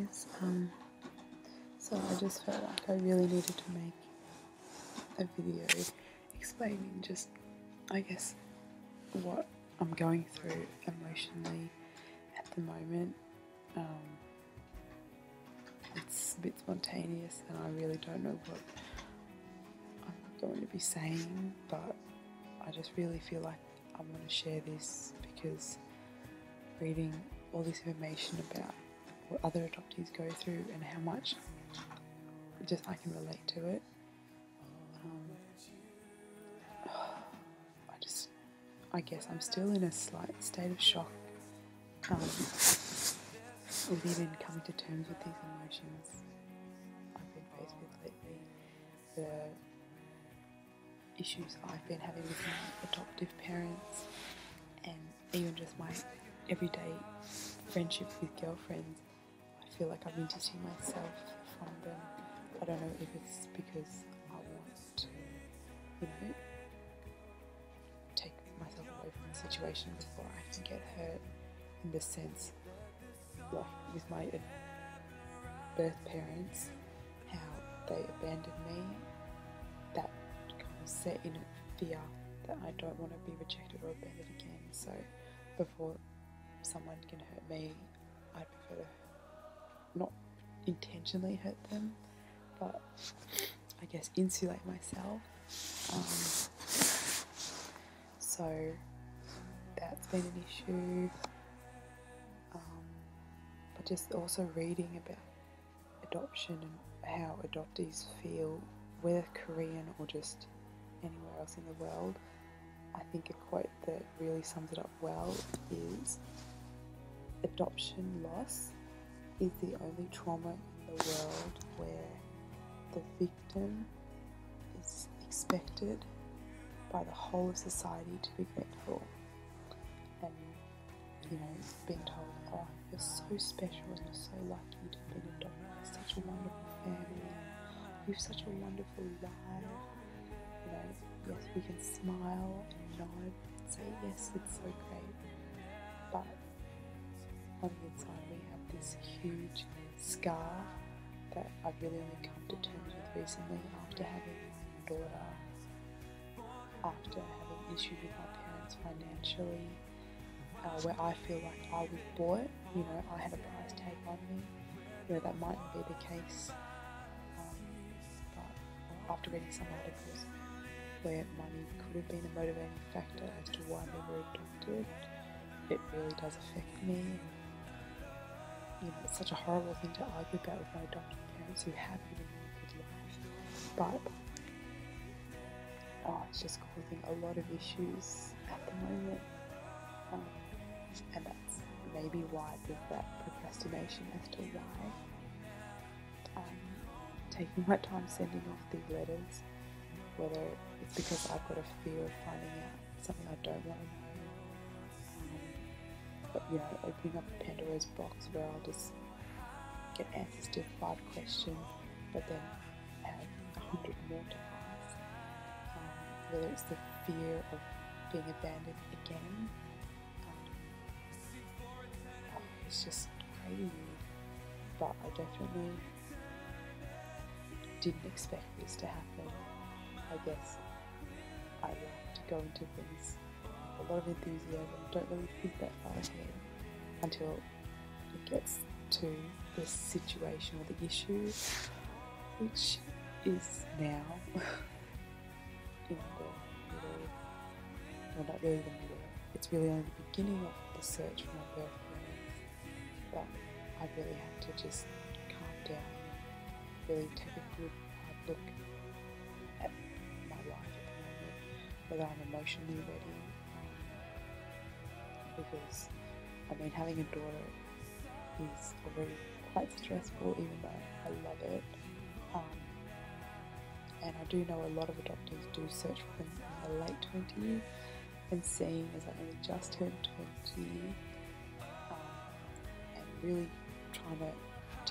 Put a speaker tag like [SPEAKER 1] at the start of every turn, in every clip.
[SPEAKER 1] guys. So I just felt like I really needed to make a video explaining just, I guess, what I'm going through emotionally at the moment. It's a bit spontaneous and I really don't know what I'm going to be saying, but I just really feel like I'm going to share this because reading all this information about what other adoptees go through and how much just I can relate to it. I guess I'm still in a slight state of shock with even coming to terms with these emotions I've been faced with lately. The issues I've been having with my adoptive parents, and even just my everyday friendship with girlfriends. I feel like I've been distancing myself from them. I don't know if it's because I want to, take myself away from the situation before I can get hurt, in the sense, like with my birth parents, how they abandoned me, that kind of set in a fear that I don't want to be rejected or abandoned again. So before someone can hurt me, I prefer to not intentionally hurt them, but I guess insulate myself. So that's been an issue. But just also reading about adoption and how adoptees feel, whether Korean or just anywhere else in the world. I think a quote that really sums it up well is, adoption loss is the only trauma in the world where the victim is expected by the whole of society to be grateful. And, being told, oh, you're so special and you're so lucky to have been adopted by such a wonderful family. You have such a wonderful life. Yes, we can smile and nod and say, yes, it's so great. But on the inside, we have this huge scar that I've really only come to terms with recently after having my daughter, after having issues with my parents financially, where I feel like I was bought, I had a price tag on me. That might not be the case, but after reading some articles where money could have been a motivating factor as to why they were adopted, it really does affect me. It's such a horrible thing to argue about with my adoptive parents who have given me a good life, but it's just causing a lot of issues at the moment, and that's maybe why there's that procrastination as to why I'm taking my time sending off these letters, whether it's because I've got a fear of finding out something I don't want to know, but opening up Pandora's box where I'll just get answers to 5 questions, but then have 100 more to ask, whether it's the fear of being abandoned again. It's just crazy, but I definitely didn't expect this to happen. I guess I like to go into things with a lot of enthusiasm, don't really think that far ahead until it gets to the situation or the issue, which is now in the middle, well, not really the middle, it's really only the beginning of the search for my birth parents, but I really have to just calm down and really take a good hard look at my life at the moment, whether I'm emotionally ready, because having a daughter is already quite stressful, even though I love it, and I do know a lot of adoptees do search for them in the late 20s, and seeing as I only just turned 20, and really trying to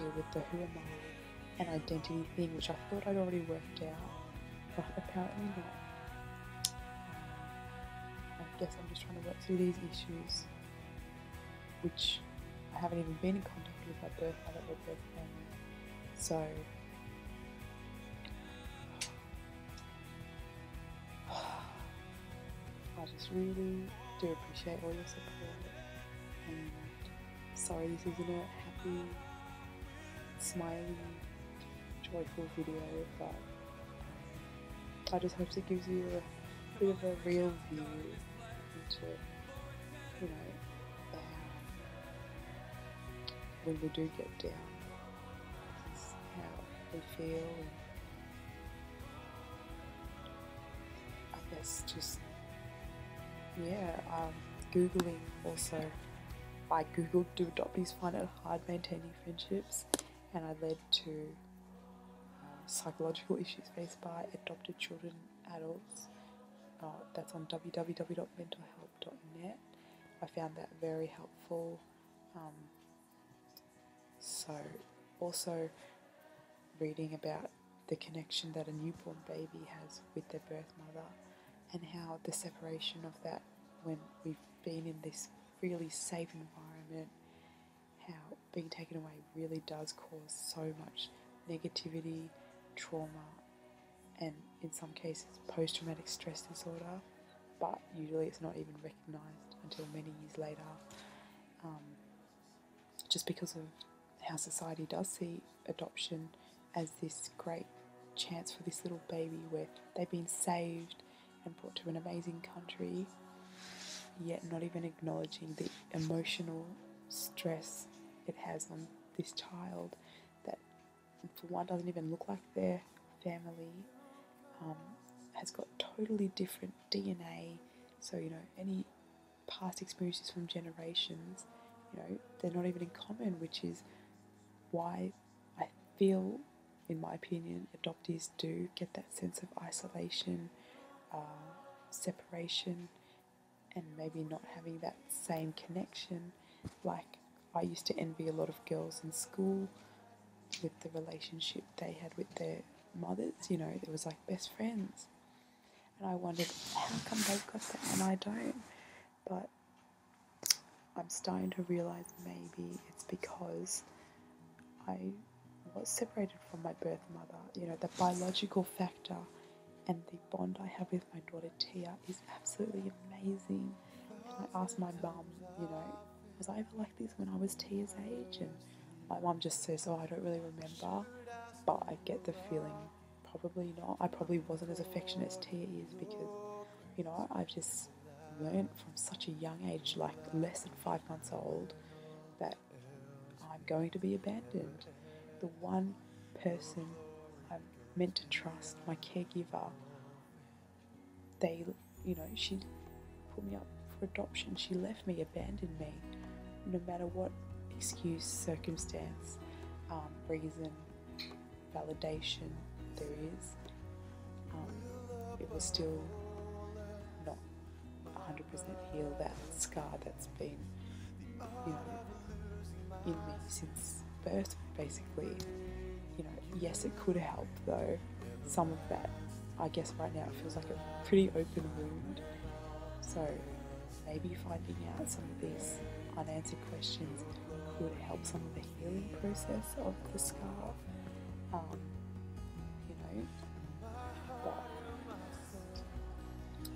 [SPEAKER 1] deal with the who am I and identity thing, which I thought I'd already worked out, but apparently not. I guess I'm just trying to work through these issues, which I I haven't even been in contact with my birth mother or birth family. So I just really do appreciate all your support, and sorry this isn't a happy, smiley, joyful video, but I just hope it gives you a bit of a real view into, you know, when we do get down, this is how we feel, and I guess just, yeah, Googling also, I Googled, do adoptees find it hard maintaining friendships, and I led to psychological issues faced by adopted children and adults. That's on www.mentalhealth.net. I found that very helpful. So also reading about the connection that a newborn baby has with their birth mother, and how the separation of that when we've been in this really safe environment, how being taken away really does cause so much negativity, trauma, and in some cases post-traumatic stress disorder, but usually it's not even recognised until many years later, just because of how society does see adoption as this great chance for this little baby where they've been saved and brought to an amazing country, yet not even acknowledging the emotional stress it has on this child that, for one, doesn't even look like their family, has got totally different DNA, so, you know, any past experiences from generations, you know, they're not even in common, which is why I feel, in my opinion, adoptees do get that sense of isolation, separation, and maybe not having that same connection. Like, I used to envy a lot of girls in school with the relationship they had with their mothers, you know, it was like best friends. And I wondered, how come they've got that and I don't? But I'm starting to realise maybe it's because I was separated from my birth mother. You know, the biological factor and the bond I have with my daughter Tiah is absolutely amazing. And I asked my mum, you know, was I ever like this when I was Tiah's age? And my mum just says, oh, I don't really remember. But I get the feeling probably not. I probably wasn't as affectionate as Tiah is because, you know, I've just learned from such a young age, like less than 5 months old, that I'm going to be abandoned. The one person I'm meant to trust, my caregiver, she put me up for adoption. She left me, abandoned me, no matter what excuse, circumstance, reason, validation there is. It was still not 100% heal that scar that's been, you know, in me since birth, basically. You know, yes, it could help though. Some of that, I guess right now it feels like a pretty open wound. So maybe finding out some of these unanswered questions could help some of the healing process of the scar. You know, but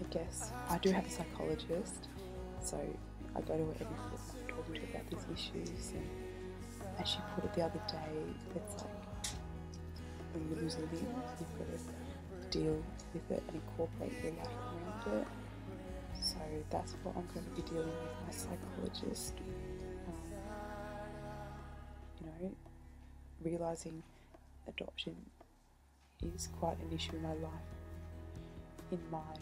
[SPEAKER 1] I guess I do have a psychologist, so I go to her every fortnight talking to her about these issues, and as she put it the other day, it's like when you lose a limb, you've got to deal with it and incorporate your life around it. So that's what I'm going to be dealing with my psychologist. You know, realising adoption is quite an issue in my life, in my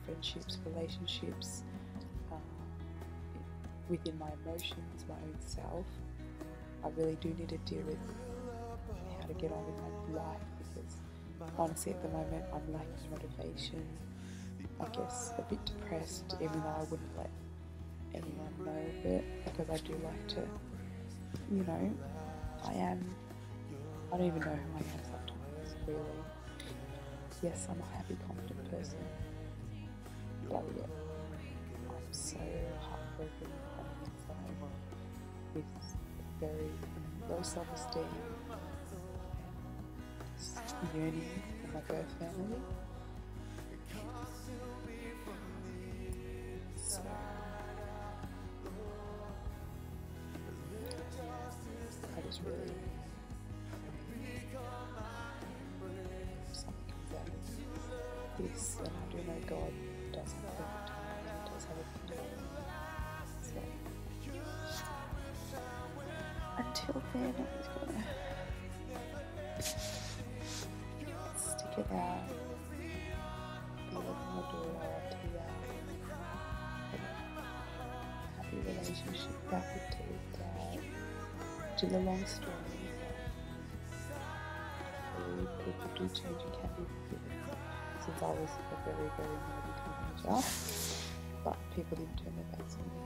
[SPEAKER 1] friendships, relationships, within my emotions, my own self. I really do need to deal with how to get on with my life, because honestly at the moment I'm lacking motivation, I guess a bit depressed, even though I wouldn't let anyone know of it, because I do like to, you know, I don't even know who I am sometimes, really. Yes, I'm a happy, confident person, but yet I'm so heartbroken on the inside. with very low self-esteem and yearning for my birth family. So I just really something comes out of this, and I do know God does have perfect time and He does have a plan. So until then, I'm just gonna stick it out, be with my daughter, Tiah, have a happy relationship back with Dad. Which is a long story, but people do change and can be forgiven. Since I was a very, very naughty teenager, but people didn't turn their backs on me.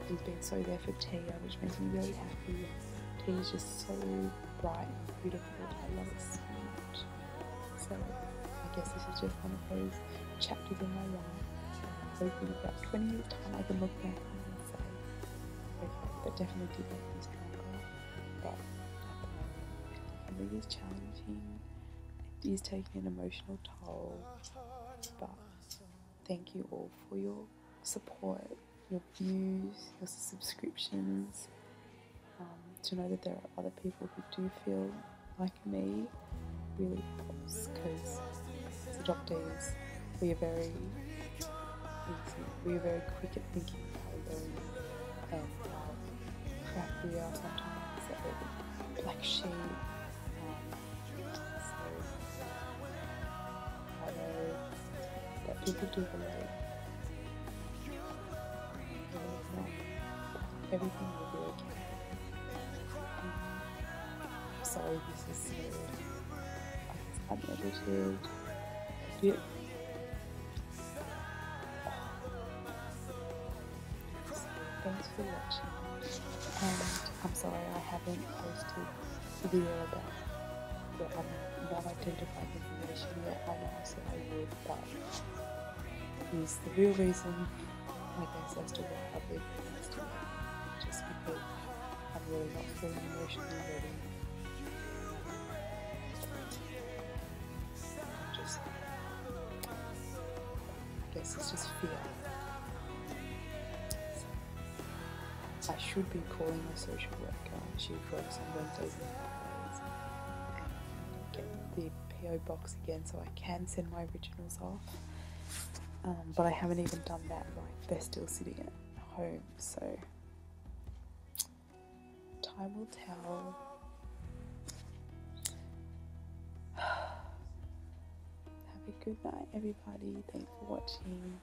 [SPEAKER 1] He's been so there for Tiah, which makes me really happy. Tiah's just so bright and beautiful. I love it so much. So I guess this is just one of those chapters in my life. Hoping about 20 years time I can look back and say, okay, that definitely did make me stronger. But at the moment, it is challenging. It is taking an emotional toll. But thank you all for your support, your views, your subscriptions. To know that there are other people who do feel like me really helps, because as adoptees we are very easy, we are very quick at thinking how low and how crap we are sometimes, that we're the black sheep. So I know that people do relate. Even if not, everything will be okay. I'm sorry this is so unedited. Thanks for watching, and I'm sorry I haven't posted a video about the non-identified information yet. I know I said I would, but is the real reason, I guess, as to why I've been posting it, just because I'm really not feeling emotionally ready. I guess it's just fear. I should be calling a social worker. She works on Wednesdays and Fridays, and get the PO box again so I can send my originals off. But I haven't even done that. Like, they're still sitting at home, so time will tell. Have a good night, everybody. Thanks for watching.